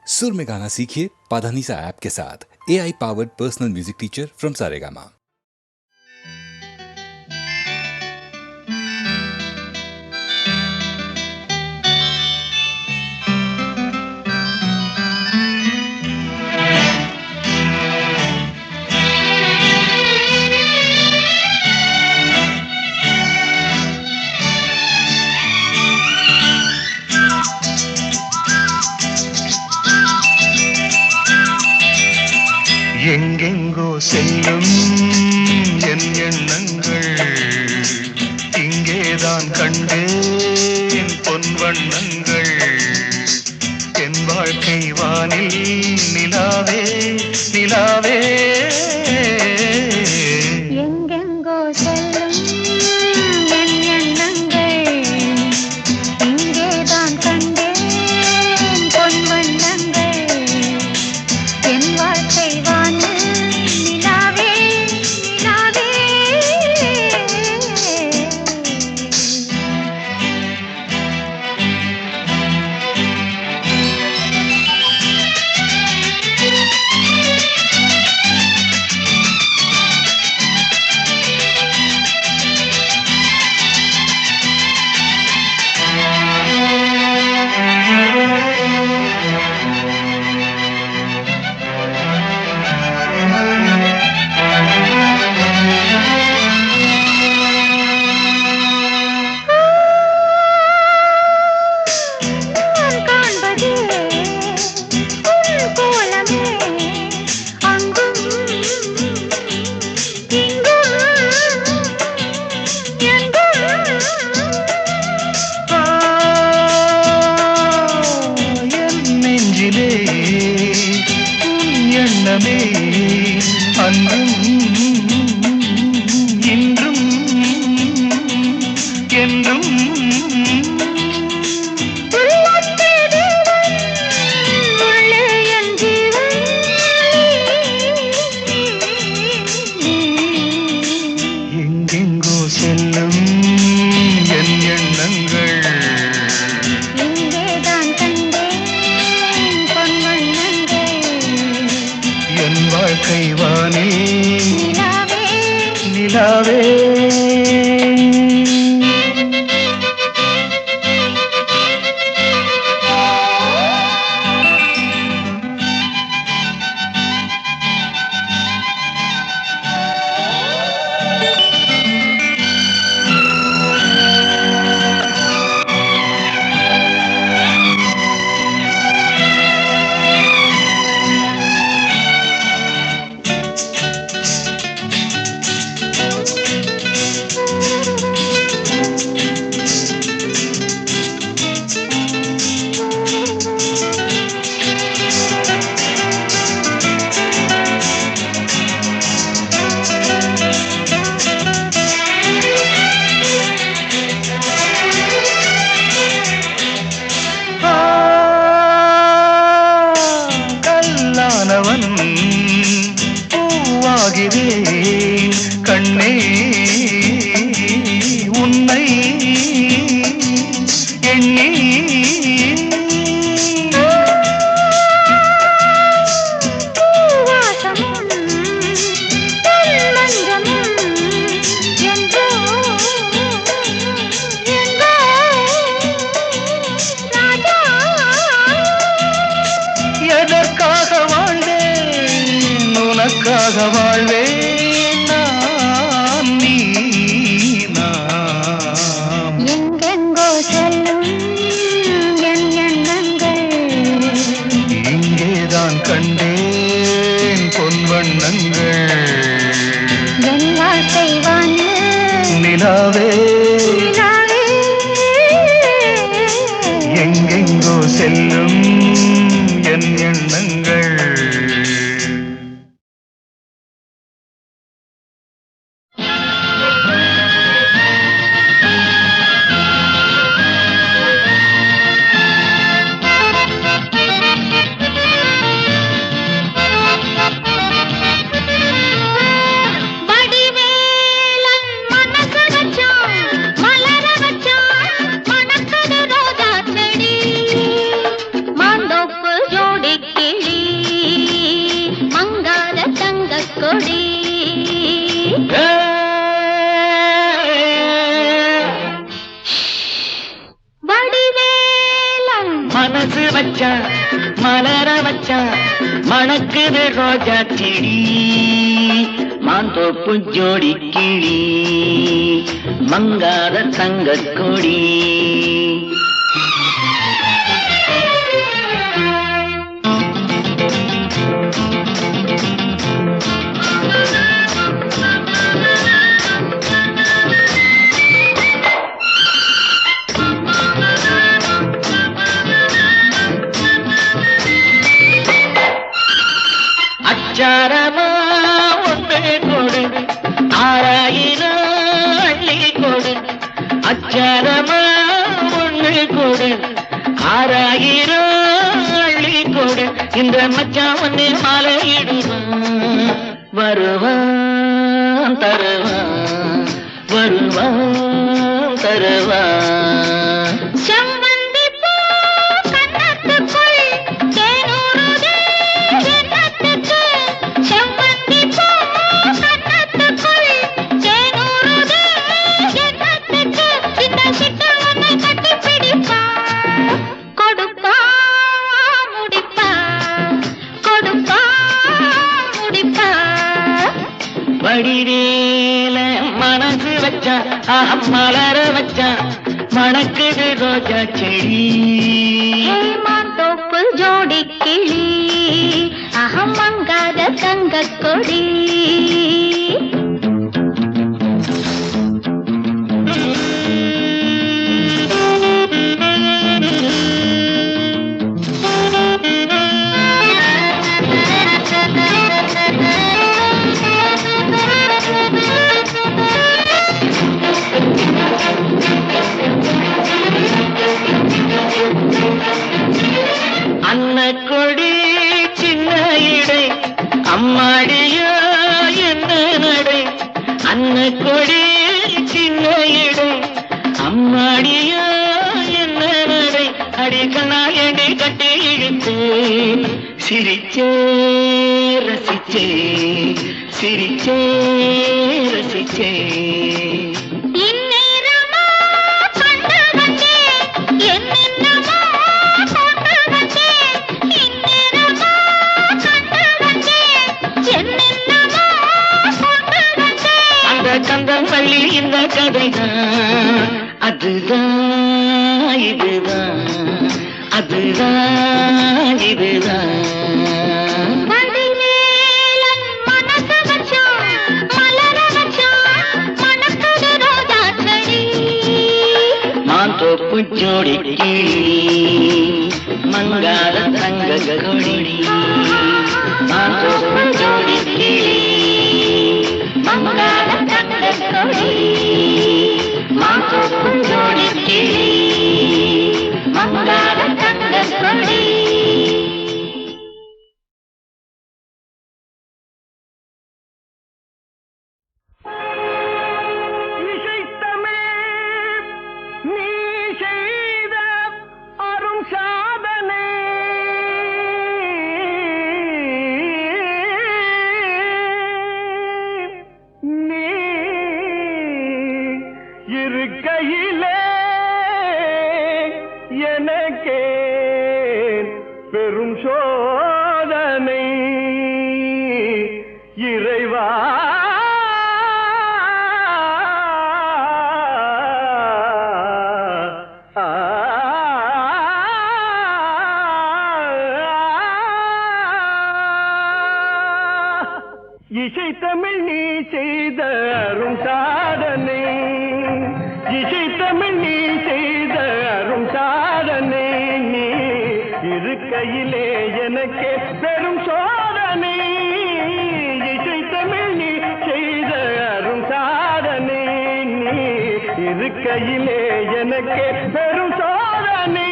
सुर में गाना सीखिए पाधानीसा ऐप के साथ। AI powered personal music teacher from Saregama. எங்கெங்கோ செல்லும் என் எண்ணங்கள் இங்கேதான் கண்டேன் பொன் வண்ணங்கள் என் வாழ்க்கை வானில் நிலாவே நிலாவே எங்கெங்கோ செல்லும் என் எண்ணங்கள் இங்கேதான் கண்டேன் பொன் வண்ணங்கள் என் வாழ்க்கை அன்றும் இன்றும் என்றும் எங்கெங்கோ செல்லும் என் எண்ணங்கள் வாழ்க்கை வானே நிலாவே பூவாகிறேன் கண்ணே உன்னை எண்ணி எதற்காக வாழ்ந்தேன் உனக்காக வாழ்வேன் நான் நீ நாம் எங்கெங்கோ செல்லும் என் எண்ணங்கள் இங்கேதான் கண்டேன் பொன் வண்ணங்கள் என் வாழ்க்கை நிலாவே எங்கெங்கோ செல்லும் என் எண்ணங்கள் மலர வச்சான் மணக்குது ரோஜா செடி மாந்தோப்பு ஜோடி மலர வச்சான் மணக்குது ரோஜா செடி மாந்தோப்பு ஜோடி கிளி மங்காத தங்க கொடி அச்சாரமா ஒன்று கொடு 6000 அள்ளி கொடு அச்சாரமா ஒன்று கொடு 6000 அள்ளி கொடு இந்த மச்சான் ஒன்னே மாலையிடுவான் வருவான் தருவான் வருவான் தருவான் வடிவேல மனசு வச்சான் மலர வச்சான் மணக்குது ரோஜா செடி மாந்தோப்பு ஜோடி கிளி அகம் மங்காத தங்க கொடி கொடி சின்ன இடை அம்மாடியா என்ன நடை அன்ன கொடி சின்ன இடை அம்மாடியா என்ன நடை அடி கண்ணாடி கட்டி இழுத்து சிரிச்சே ரசிச்சே சிரிச்சே ரசிச்சே கந்தன் பள்ளி இந்த கதைதான் அதுதான் இதுதான் அதுதான் இதுதான் மனசு வச்சான் மலர வச்சான் மணக்குது ரோஜா செடி மாந்தோப்பு ஜோடி கிளி மங்காத தங்க கொடி மாந்தோப்பு ஜோடி கிளி மங்காத தங்க கொடி மாந்தோப்பு ஜோடி கிளி மங்காத தங்க கொடி இருக்கையிலே எனக்கே பெரும் சோதனை இறைவா இசை தமிழ் நீ செய்த அரும் சாதனை இசை தமிழ் நீ செய்த அரும் சாதனை நீ இருக்கையிலே எனக்கே பெரும் சோதனை இசை தமிழ் நீ செய்த அரும் சாதனை நீ இருக்கையிலே எனக்கே பெரும் சோதனை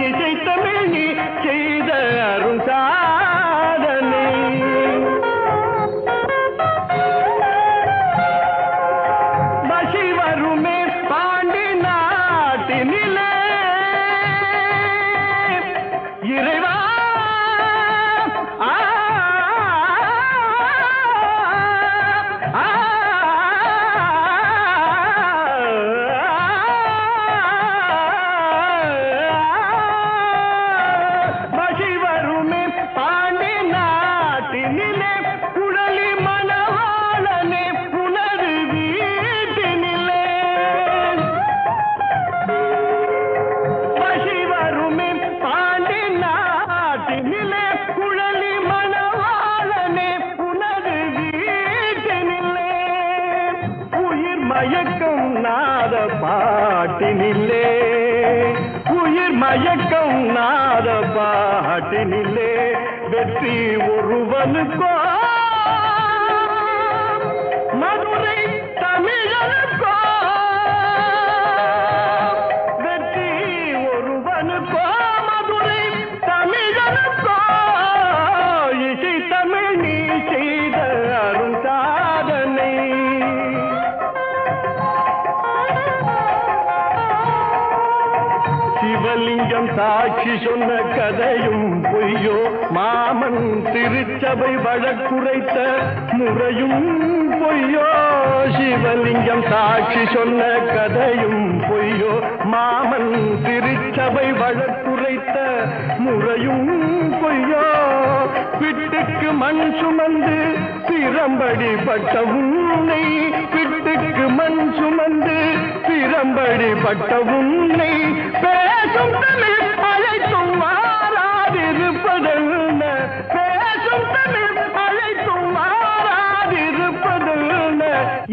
இசை தமிழ் நீ செய்த அரும் சாதனை இறைவா மயக்கம் நாத பாட்டினிலே வெற்றி ஒருவனுக்கோ மதுரை தமிழனுக்கோ வெற்றி ஒருவனுக்கோ மதுரை தமிழனுக்கோ இசை தமிழ் நீ செய்த அரும் சாதனை சிவலிங்கம் சாட்சி சொன்ன கதையும் பொய்யோ மாமன் திருச்சபை வழக்குரைத்த முறையும் பொய்யோ சிவலிங்கம் சாட்சி சொன்ன கதையும் பொய்யோ மாமன் திருச்சபை வழக்குரைத்த முறையும் பொய்யோ பிட்டுக்கு மண் சுமந்து பிரம்படி பட்ட உன்னை பிட்டுக்கு மண் சுமந்து பிரம்படி பட்ட உன்னை பேசும் தமிழ் அழைத்தும் மாறாதிருப்பதென்ன பேசும் தமிழ் அழைத்தும் மாறாதிருப்பதென்ன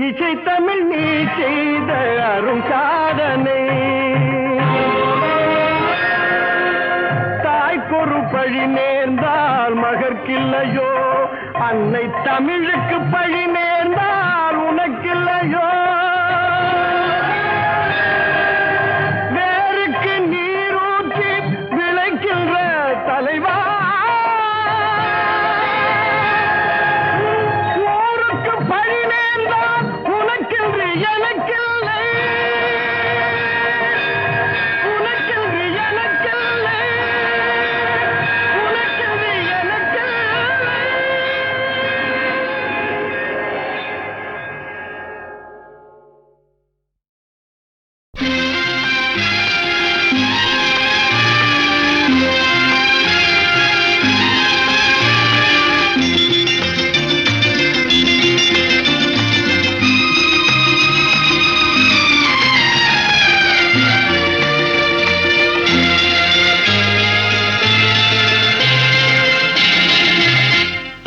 இசை தமிழ் நீ செய்த அரும் சாதனை தாய்க்கொரு பழி நேர்ந்தால் மகற்கில்லையோ அன்னை தமிழுக்கு பழி நேர்ந்தால் உனக்கில்லையோ வேருக்கு நீரூற்றி விளைக்கின்ற தலைவா ஊருக்கு பழி நேர்ந்தால் உனக்கென்று எனக்கில்லை உனக்கென்று எனக்கில்லை உனக்கென்று எனக்கில்லை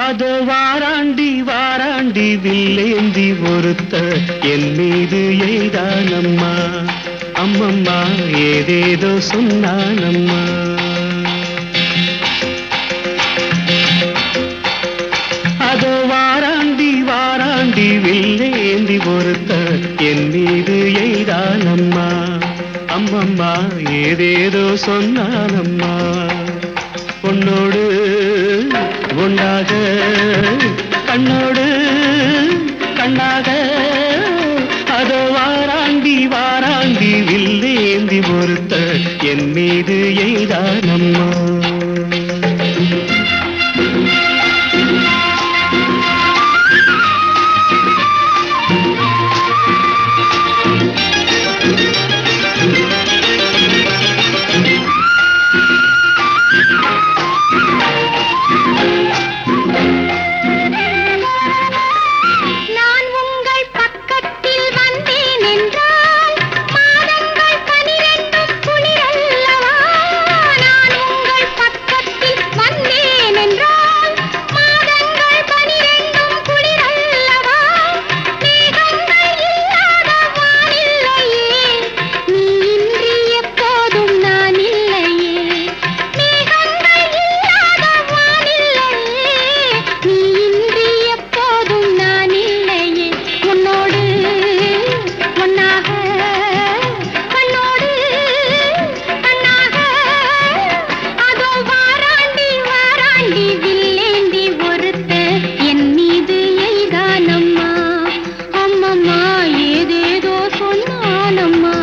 அது வாராண்டி வாராண்டி வில்லேந்தி ஒருத்த என் மீது எய்தானம்மா அம்மம்மா ஏதேதோ சொன்னானம்மா அது வாராண்டி வாராண்டி வில்லேந்தி ஒருத்த என் மீது எய்தானம்மா அம்மம்மா ஏதேதோ சொன்னானம்மா பொன்னோடு ஒன்றாக கண்ணோடு கண்ணாக அதோ வாராண்டி வாராண்டி வில்லேந்தி ஒருத்த என் மீது எய்தானம்மா நான் உங்கள் பக்கத்தில் வந்தேன் என்றால் மாதங்கள் 12 குளிரல்லவா நான் உங்கள் பக்கத்தில் வந்தேன் என்றால் மாதங்கள் 12 குளிரல்லவா மேகங்கள் இல்லாத வானில்லையே நீ இன்றி எப்போதும் நான் இல்லையே மேகங்கள் இல்லாத வானில்லையே நீ இன்றி எப்போதும் நான் இல்லையே உன்னோடு ஒன்னாக கண்ணோடு கண்ணாக அதோ வாராண்டி வாராண்டி வில்லேந்தி ஒருத்த என் மீது எய்தானம்மா அம்மம்மா ஏதேதோ சொன்னானம்மா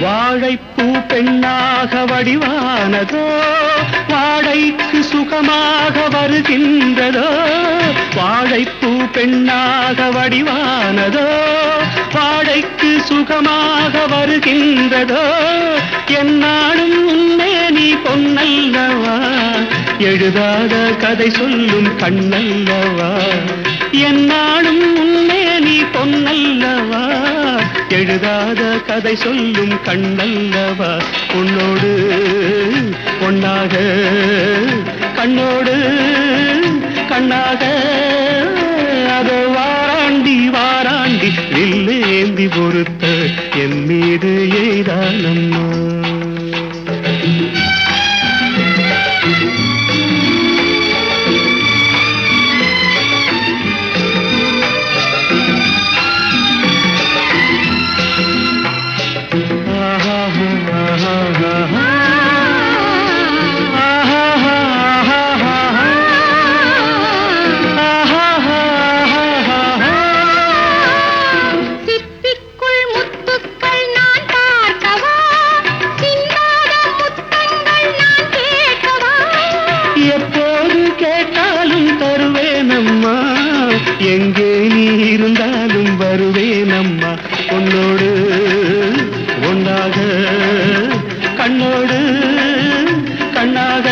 வாழைப்பூ பெண்ணாக வடிவானதோ வாழைக்கு சுகமாக வருகின்றதோ வாழைப்பூ பெண்ணாக வடிவானதோ வாழைக்கு சுகமாக வருகின்றதோ என்னாலும் உன்னை நீ பொன்னல்லவா எழுதாத கதை சொல்லும் கண்ணல்லவா என்னாலும் உன்னை நீ பொன்னல்லவா, எழுதாத கதை சொல்லும் கண்ணல்லவா, உன்னோடு பொன்னாக கண்ணோடு கண்ணாக அதோ வாராண்டி வாராண்டி வில்லேந்தி பொறுத்த என் மீது எய்தானம்மா. எங்கே நீ இருந்தாலும் வருவேனம்மா, உன்னோடு ஒன்றாக கண்ணோடு கண்ணாக.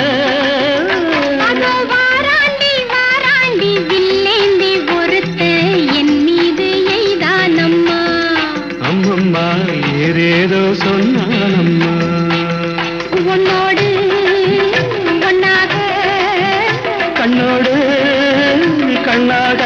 வாராண்டி வாராண்டி வில்லேந்தி பொறுத்து என் மீது எய்தானம்மா. அம்மம்மா ஏதேதோ சொன்னானம்மா, உன்னோடு ஒன்னாக கண்ணோடு கண்ணாக.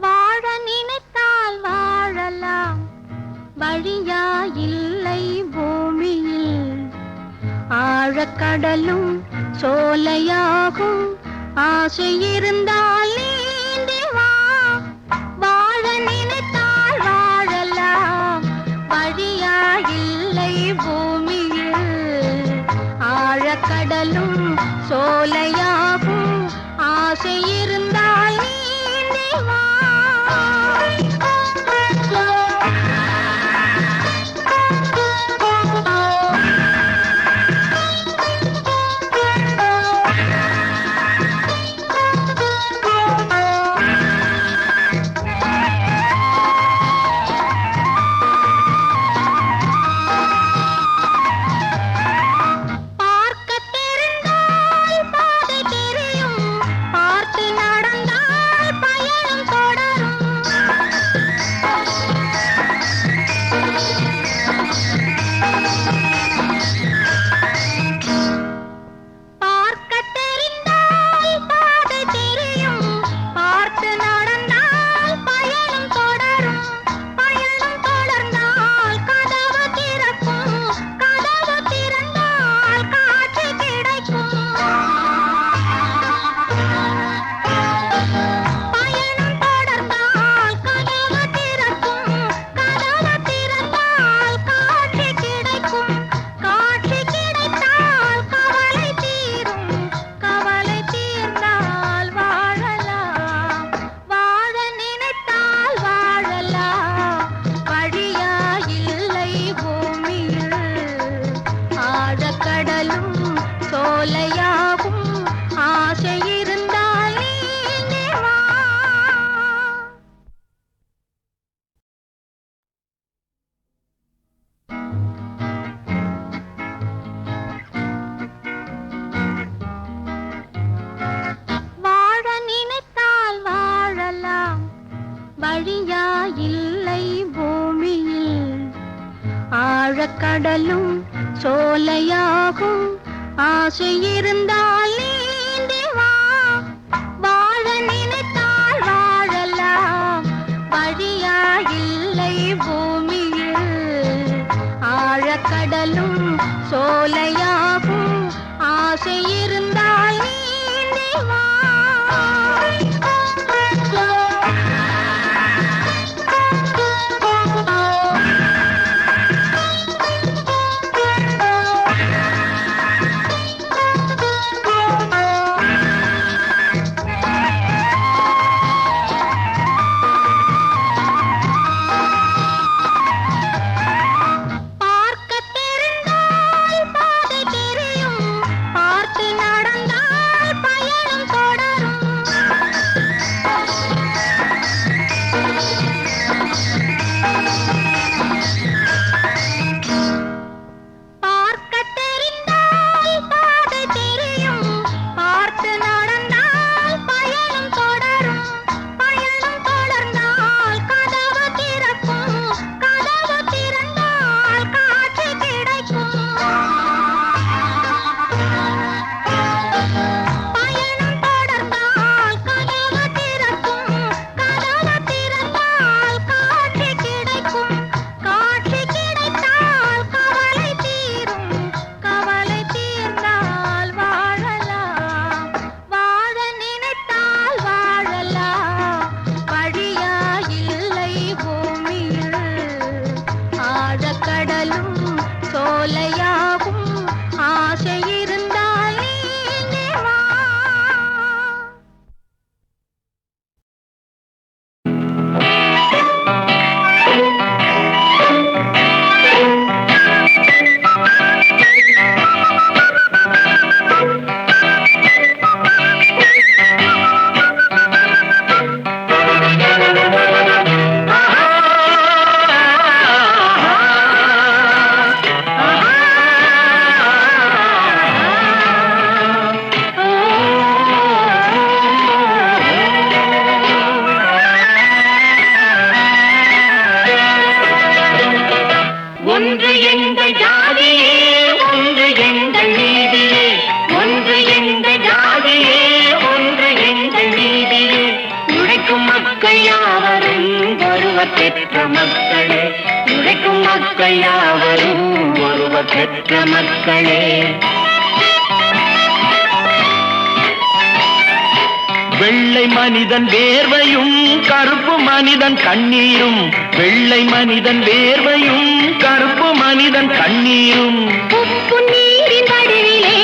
வாழ நினைத்தால் வாழலாம், வழியா இல்லை பூமியில். ஆழக்கடலும் சோலையாகும், ஆசை இருந்தால் நீந்தி வா. வாழ நினைத்தால் வாழலாம், வழியா இல்லை பூமியில். ஆழக்கடலும் சோலையாகும், ஆசை இருந்தால் நீந்தி வா. கடலும் சோலையாகும் ஆசை இருந்தால் நீந்தி வா வாழ நினைத்தால் வாழலாம் வழியா இல்லை பூமியில் ஆழக்கடலும் சோலையாகும் ஆசை இருந்தால் நீந்தி வா ஒன்று எங்கள் ஜாதியே ஒன்று எங்கள் நீதியே ஒன்று எங்கள் ஜாதியே ஒன்று எங்கள் நீதியே உழைக்கும் மக்கள் யாவரும் ஒருவர் பெற்ற மக்களே உழைக்கும் மக்கள் யாவரும் ஒருவர் பெற்ற மக்களே வெள்ளை மனிதன் வேர்வையும் கருப்பு மனிதன் கண்ணீரும் வெள்ளை மனிதன் வேர்வையும் கருப்பு மனிதன் கண்ணீரும் உப்பு நீரின் வடிவிலே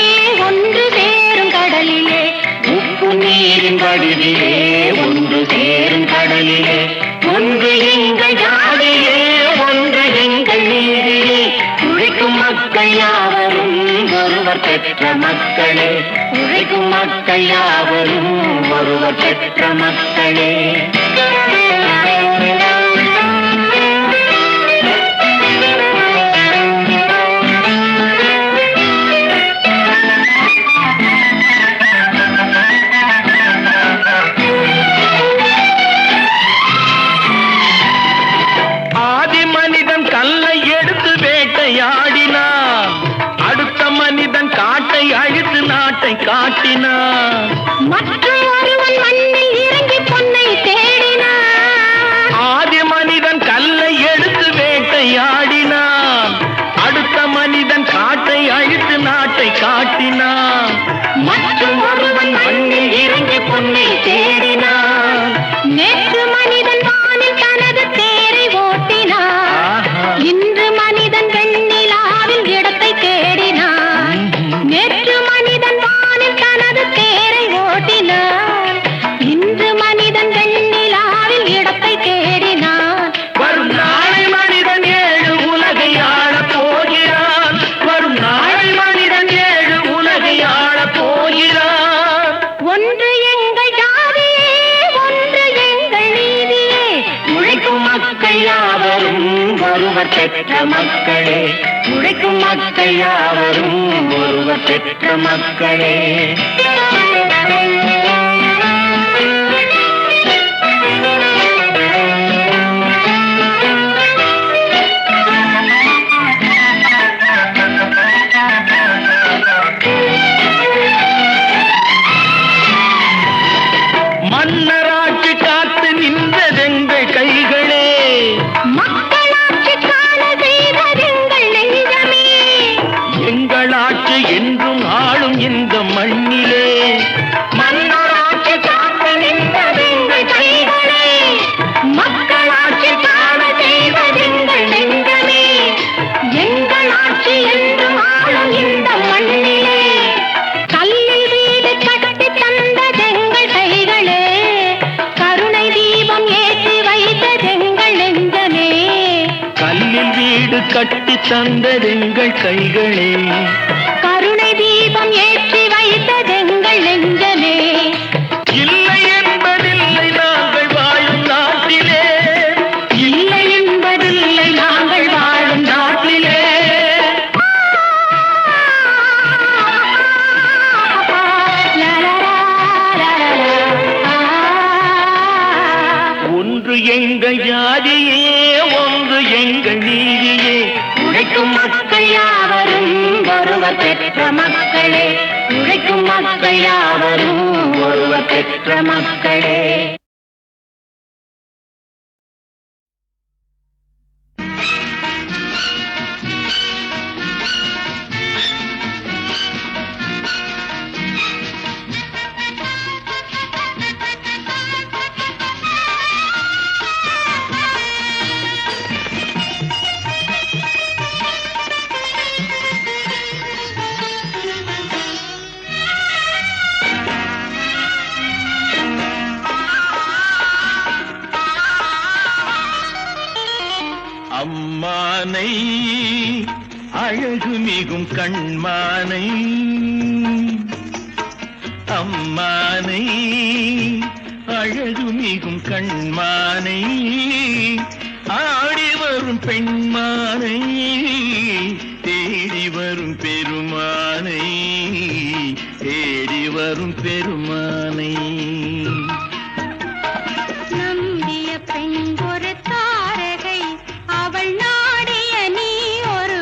ஒன்று சேரும் கடலிலே உப்பு நீரின் வடிவிலே ஒன்று சேரும் கடலிலே ஒன்று எங்கள் ஜாதியே ஒன்று எங்கள் நீதியே உழைக்கும் மக்கள் யாவரும் ஒருவர் பெற்ற மக்களே உழைக்கும் மக்கள் யாவரும் ஒருவர் பெற்ற மக்களே ஆதி மனிதன் கல்லை எடுத்து வேட்டையாடினான் அடுத்த மனிதன் காட்டை அழித்து நாட்டை காட்டினான் மற்றும் ஒருவன் மண்ணில் இறங்கி பொன்னை தேடினான் ஆதி மனிதன் கல்லை எடுத்து வேட்டையாடினான் அடுத்த மனிதன் காட்டை அழித்து நாட்டை காட்டினான் மற்றும் ஒருவன் மண்ணில் இறங்கி பொன்னை தேடினான் நேற்று மனிதன் வானில் தனது தேரை ஓட்டினான் இன்று மனிதன் வெண்ணிலாவில் இடத்தை தேடினான் நேற்று மனிதன் வானில் தனது தேரை ஓட்டினான் இன்று மனிதன் வெண்ணிலாவில் இடத்தை தேடினான் வரும் நாளை மனிதன் ஏழு உலகை ஆளப் போகிறான் வரும் நாளை மனிதன் ஏழு உலகை ஆளப் போகிறான் ஒன்று எங்கள் ஜாதியே ஒன்று எங்கள் நீதியே உழைக்கும் மக்கள் யாவரும் ஒருவர் பெற்ற மக்களே உழைக்கும் மக்கள் யாவரும் ஒருவர் பெற்ற மக்களே மன்னராட்சி காத்து நின்றதெங்கள் கைகளே மக்களாட்சி காண செய்ததெங்கள் நெஞ்சமே எங்கள் ஆட்சி என்றும் ஆளும் இந்த மண்ணிலே மன்னராட்சி காக்க நின்றதெங்கள் கைகளே மக்களாட்சி காண செய்ததெங்கள் நெஞ்சமே எங்கள் ஆட்சி என்றும் ஆளும் இந்த மண்ணிலே கல்லில் வீடு கட்டி தந்ததெங்கள் கைகளே கருணை தீபம் ஏற்றி வைத்ததெங்கள் நெஞ்சமே கல்லில் வீடு கட்டி தந்ததெங்கள் கைகளே கருணை தீபம் ஏற்றி வைத்ததெங்கள் நெஞ்சமே இல்லை என்பதில்லை நாங்கள் வாழும் நாட்டிலே இல்லை என்பதில்லை நாங்கள் வாழும் நாட்டிலே ஒன்று எங்கள் ஜாதியே ஒன்று எங்கள் நீதியே உழைக்கும் மக்கள் யாவரும் ஒருவர் பெற்ற மக்களே உழைக்கும் மக்கள் யாவரும் ஒருவர் பெற்ற மக்களே அம்மானை அழகு மிகும் கண்மானை அம்மானை அழகு மிகும் கண்மானை ஆடி வரும் பெண்மானை தேடி வரும் பெருமானை தேடி வரும் பெருமானை நம்பிய பெண் ஒரு தாரகை அவள் நாடிய நீ ஒரு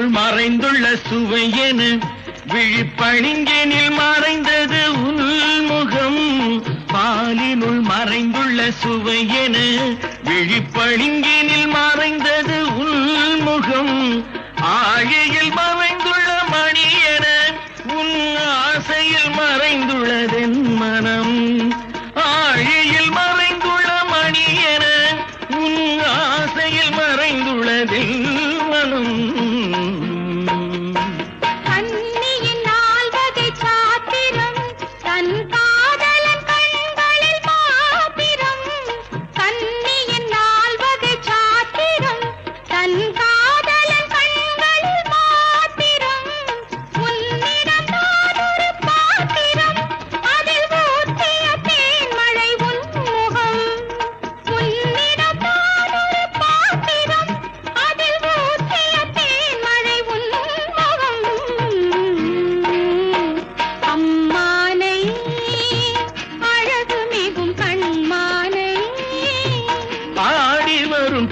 பாலினுள் மறைந்துள்ள சுவையென விழிப்பணிங்கனில் மறைந்தது உள்முகம். பாலினுள் மறைந்துள்ள சுவையென விழிப்பணிங்கனில் மறைந்தது உள்முகம். ஆழியில் மறைந்துள்ள மணியென உன் ஆசையில் மறைந்துள்ளதென் மனம். ஆழியில் மறைந்துள்ள மணியென உன் ஆசையில் மறைந்துள்ளதென் மனம்.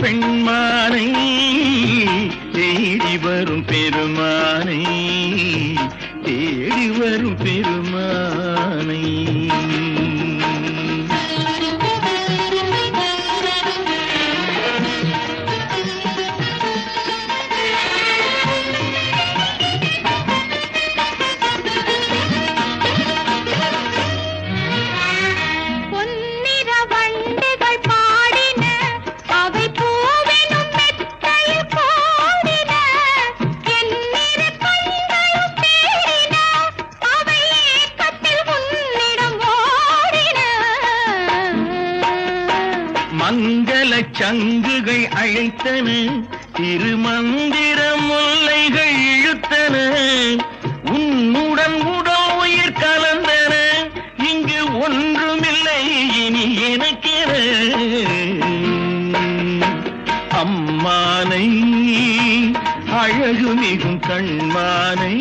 பெண்மானை தேடி வரும் பெருமானை, தேடி வரும் பெருமானை. மங்கள சங்குகள் அழைத்தன, திருமந்திர முல்லைகள் இழுத்தன. உன்னுடன் உடல் உயிர் கலந்தன, இங்கு ஒன்றுமில்லை இனி எனக்கென. அம்மானை அழகு மிகும் கண்மானை,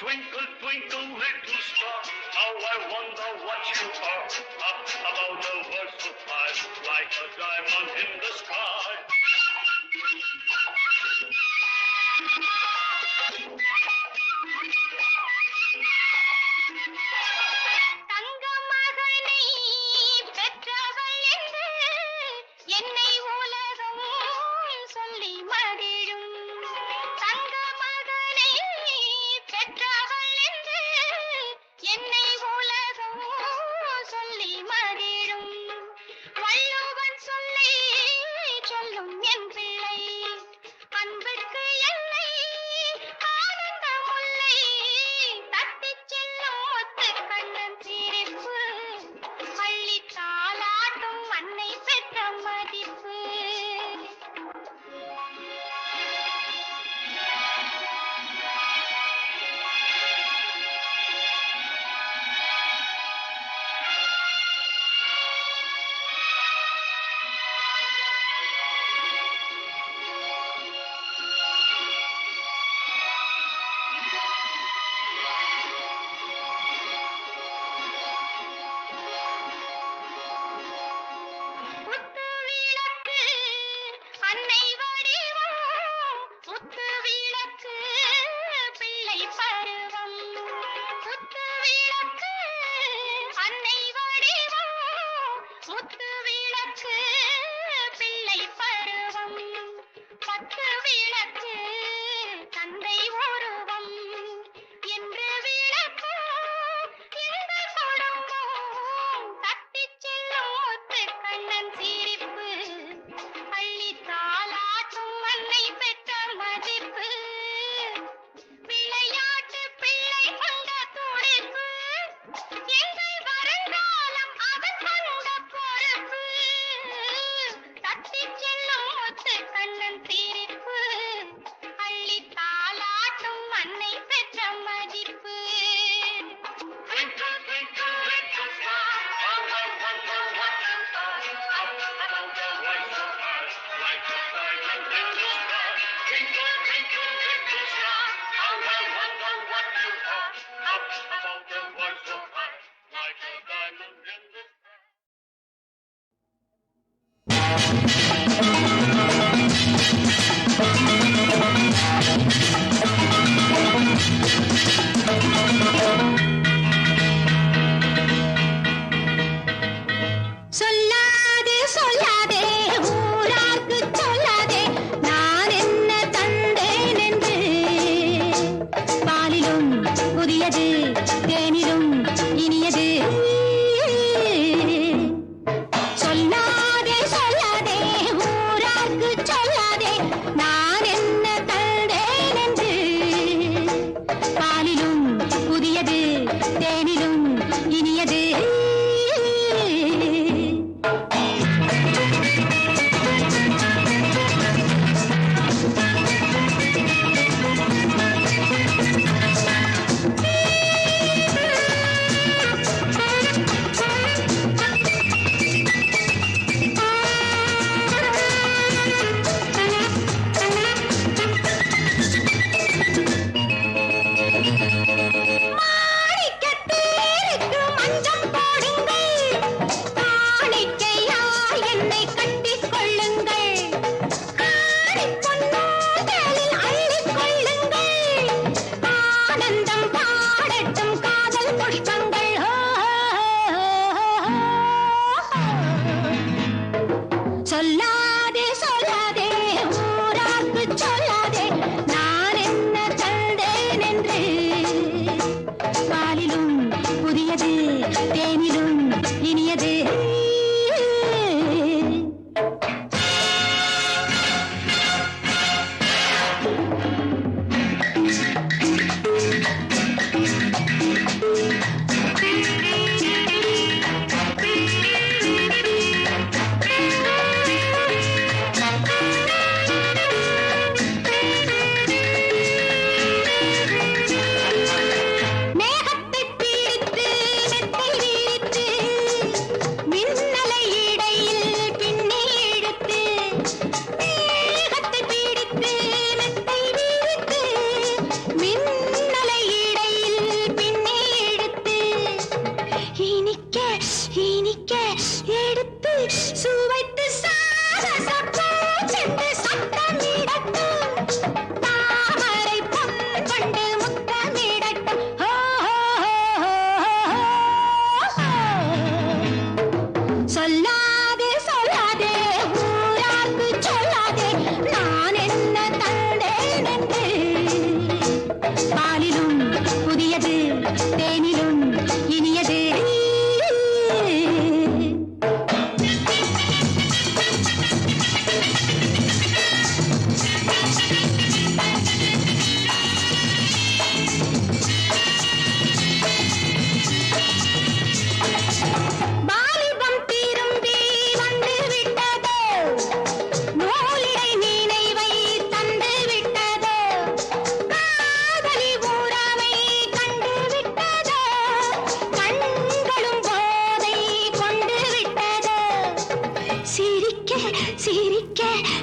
Twinkle, twinkle, little star, how I wonder what you are. Up above the world so high, like a diamond in the sky. என் பிள்ளை அன்புக்கு எல்லை ஆனந்த முல்லை தட்டிச் செல்லும் முத்து கண்ணன் சிரிப்பு பள்ளி தாலாட்டும் அன்னை பெற்ற மதிப்பு முத்து விளக்கு அன்னை வடிவம் முத்து விளக்கு பிள்ளை பருவம் முத்து விளக்கு அன்னை வடிவம் முத்து விளக்கு பிள்ளை பருவம் பத்து விளக்கு தந்தை உருவம் என்று விளக்கும் இந்த குடும்பம் தட்டிச் செல்லும் முத்து கண்ணன் சிரிப்பு பள்ளி தாலாட்டும் அன்னை பெற்ற மதிப்பு விளையாட்டு பிள்ளை கொண்ட துடிப்பு எங்கள் வருங்காலம் அவன் கொண்ட பொறுப்பு தட்டிச் செல்லும் முத்து கண்ணன் சிரிப்பு பள்ளி தாலாட்டும் அன்னை பெற்ற மதிப்பு Twinkle, twinkle, little star, how I wonder what you are. Up above the world so high, like a diamond in the sky. Twinkle, twinkle, little star, how I wonder what you are. Up above the world so high, like a diamond in the sky. சொல்லாதே சொல்லாதே ஊரார்க்கு சொல்லாதே நான் என்ன தந்தேன் என்று பாலிலும் புதியது தேனிலும் இனியது சொல்லாதே சொல்லாதே ஊரார்க்கு சொல்லாதே நான் என்ன தந்தேன் என்று பாலிலும் புதியது தேனிலும் இனியது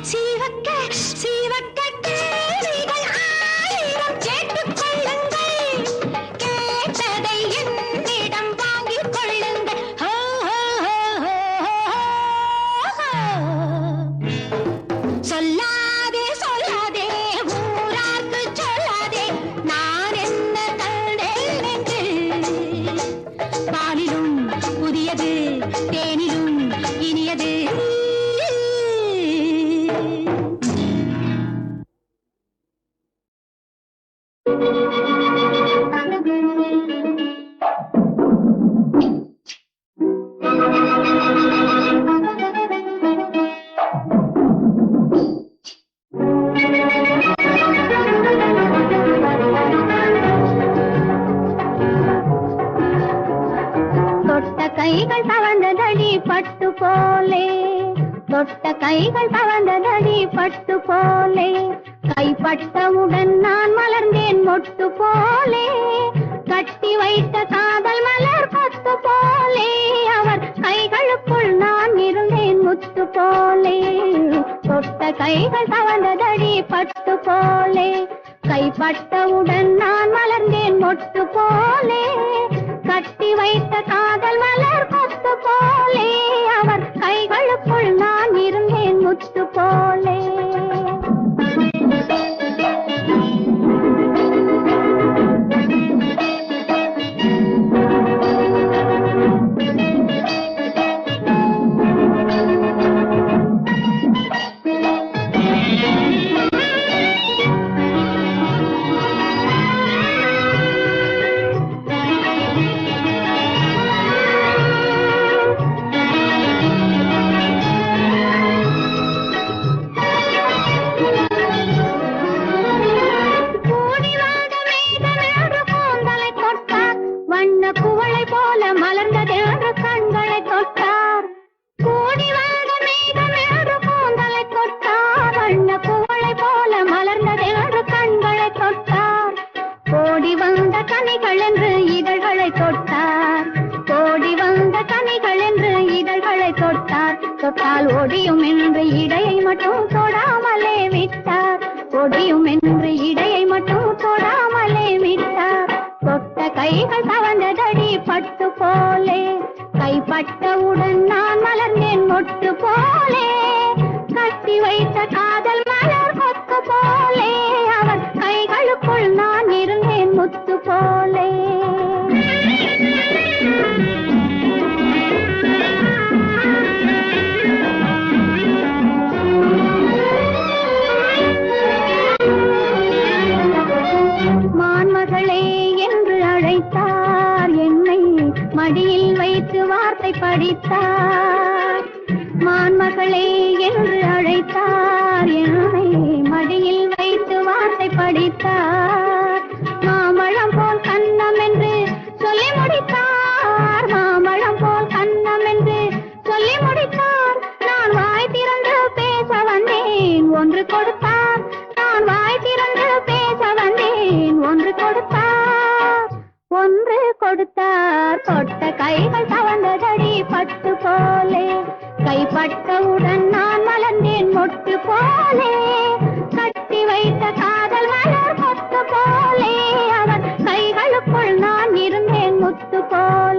சீவக்க சீவக்க கேள்விகள் 1000 கேட்டுக் கொள்ளுங்கள். கேட்டதை என்னிடம் வாங்கிக் கொள்ளுங்கள். ஹோ, ஹோ, ஹோ, ஹோ, ஹோ. சொல்லாதே சொல்லாதே ஊரார்க்கு சொல்லாதே நான் என்ன கண்டேன் என்று. பாலிலும் புதியது தேனிலும் இனியது. தொட்ட கைகள் தவழ்ந்ததடி பட்டு போலே, தொட்ட கைகள் தவழ்ந்ததடி பட்டு போலே, கைப்பட்டவுடன் நான் மலர்ந்தேன் மொட்டு போலே, கட்டி வைத்த காதல் மலர் கொத்து போலே, அவர் கைகளுக்குள் நான் இருந்தேன் முத்து போலே. தொட்ட கைகள் தவழ்ந்ததடி பட்டு போலே, கைப்பட்டவுடன் நான் மலர்ந்தேன் மொட்டு போலே, கட்டி வைத்த காதல் மலர் கொத்து போலே, அவர் கைகளுக்குள் நான் இருந்தேன் முத்து போலே. குவளை போல மலர்ந்ததென்று கண்களை தொட்டார். கூடி வந்த மேகம் என்று கூந்தலை தொட்டார். வண்ண குவளை போல மலர்ந்ததென்று கண்களை தொட்டார். கோடி வந்த கனிகள் என்று இதழ்களை தொட்டார். கோடி வந்த கனிகள் என்று இதழ்களை தொட்டார். தொட்டால் ஒடியும் என்று இடையை மட்டும் தொடாமலே விட்டார். ஒடியும் என்று இடையை மட்டும் தொடாமலே விட்டார். தொட்ட கைகள் தவழ்ந்ததடி பட்டு போலே, கைப்பட்டவுடன் நான் மலர்ந்தேன் மொட்டு போலே, கட்டி வைத்த காதல் மலர் கொத்து போலே, அவர் கைகளுக்குள் நான் இருந்தேன் முத்து போலே. மான்மகளே என்று அழைத்தார் என்னை, மடியில் வைத்து வார்த்தை படித்தார். மான்மகளே என்று அழைத்தார் என்னை, மடியில் வைத்து வார்த்தை படித்தார். மாமழம் போல் கண்ணம் என்று சொல்லி முடித்தார். மாமழம் போல் கண்ணம் என்று சொல்லி முடித்தார். நான் வாய் திறந்து பேச வந்தேன் ஒன்று கொடுத்தார். நான் வாய் திறந்து பேச வந்தேன் ஒன்று கொடுத்தார். ஒன்று கொடுத்தார். தொட்ட கைகள் தவழ்ந்ததடி பட்டு போலே, கைப்பட்டவுடன் நான் மலர்ந்தேன் மொட்டு போலே, கட்டி வைத்த காதல் மலர் கொத்து போலே, அவர் கைகளுக்குள் நான் இருந்தேன் முத்து போலே.